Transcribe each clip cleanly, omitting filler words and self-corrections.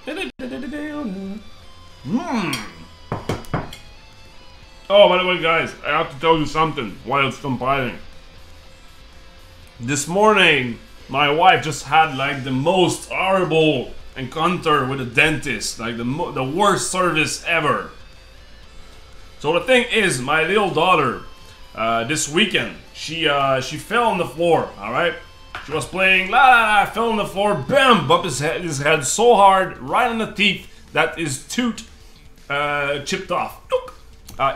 Oh, by the way, guys, I have to tell you something while it's compiling. This morning, my wife just had like the most horrible encounter with a dentist, like the worst service ever. So the thing is, my little daughter, this weekend, she fell on the floor. All right, she was playing, fell on the floor, bam, bumped his head so hard right on the teeth that his tooth chipped off.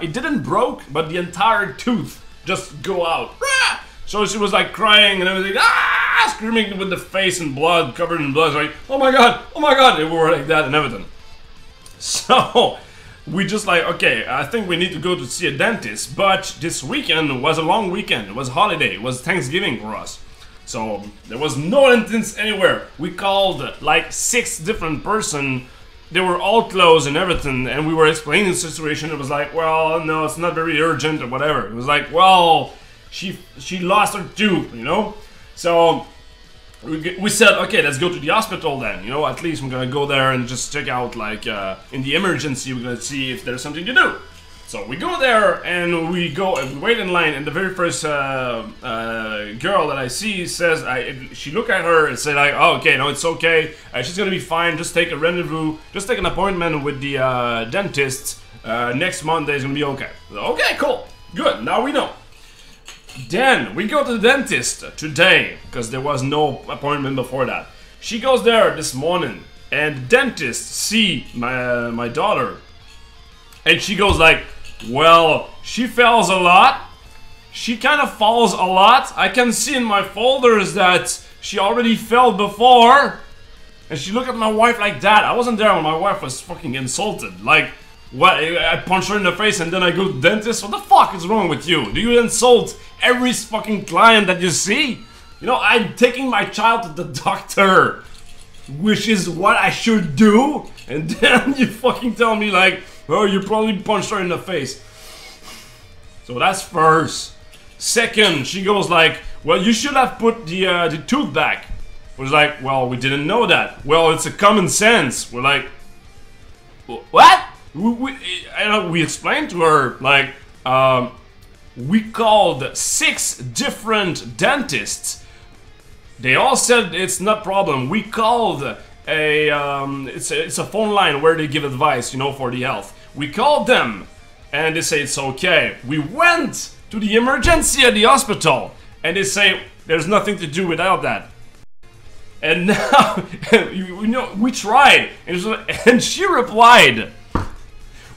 It didn't broke, but the entire tooth just go out. So she was like crying and everything, screaming with the face in blood, covered in blood, like, oh my god, and we were like that and everything. So we just like, okay, I think we need to go to see a dentist, but this weekend was a long weekend, it was a holiday, it was Thanksgiving for us. So there was no dentist anywhere. We called like 6 different person. They were all closed and everything, and we were explaining the situation. It was like, well, no, it's not very urgent or whatever. It was like, well, she lost her tooth, you know? So we said, okay, let's go to the hospital then, you know? At least we're gonna go there and just check out, like, in the emergency, we're gonna see if there's something to do. So we go there and we go and we wait in line, and the very first girl that I see says, she look at her and say like, oh, okay, no, it's okay, she's gonna be fine, just take a rendezvous, just take an appointment with the dentist, next Monday is gonna be okay. Okay, cool, good, now we know. Then we go to the dentist today, because there was no appointment before that. She goes there this morning, and the dentist see my daughter, and she goes like, well, she falls a lot. She kind of falls a lot. I can see in my folders that she already fell before. And she looked at my wife like that. I wasn't there when my wife was fucking insulted. Like, what? I punched her in the face and then I go to the dentist? What the fuck is wrong with you? Do you insult every fucking client that you see? You know, I'm taking my child to the doctor, which is what I should do. And then you fucking tell me like, oh, you probably punched her in the face. So that's first. Second, she goes like, well, you should have put the tooth back. Was like, well, we didn't know that. Well, it's a common sense. We're like, what? We explained to her, like, we called 6 different dentists. They all said it's not problem. We called it's a phone line where they give advice, you know, for the health. We called them, and they say it's okay. We went to the emergency at the hospital, and they say there's nothing to do without that. And now, you know, we tried, and she replied,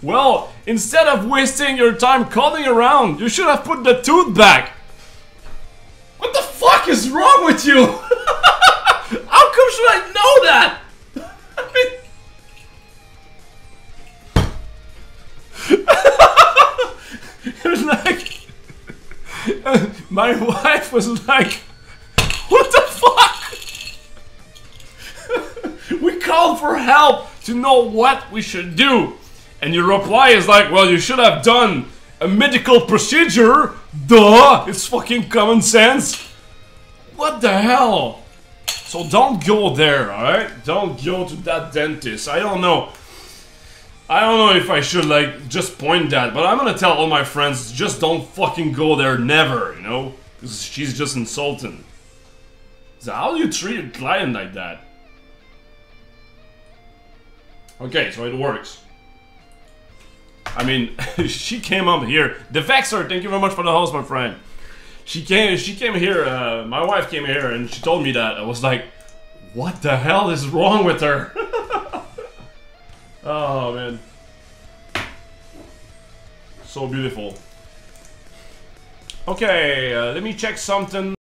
well, instead of wasting your time calling around, you should have put the tooth back. What the fuck is wrong with you? How come should I know that? It was like, my wife was like, what the fuck? We called for help to know what we should do. And your reply is like, well, you should have done a medical procedure. Duh, it's fucking common sense. What the hell? So don't go there, alright? Don't go to that dentist. I don't know if I should, like, just point that, but I'm gonna tell all my friends, just don't fucking go there, never, you know? Because she's just insulting. So how do you treat a client like that? Okay, so it works. I mean, she came up here. The Vexer, thank you very much for the host, my friend. She came here, my wife came here and she told me that. I was like, what the hell is wrong with her? Oh, man. So beautiful. Okay, let me check something.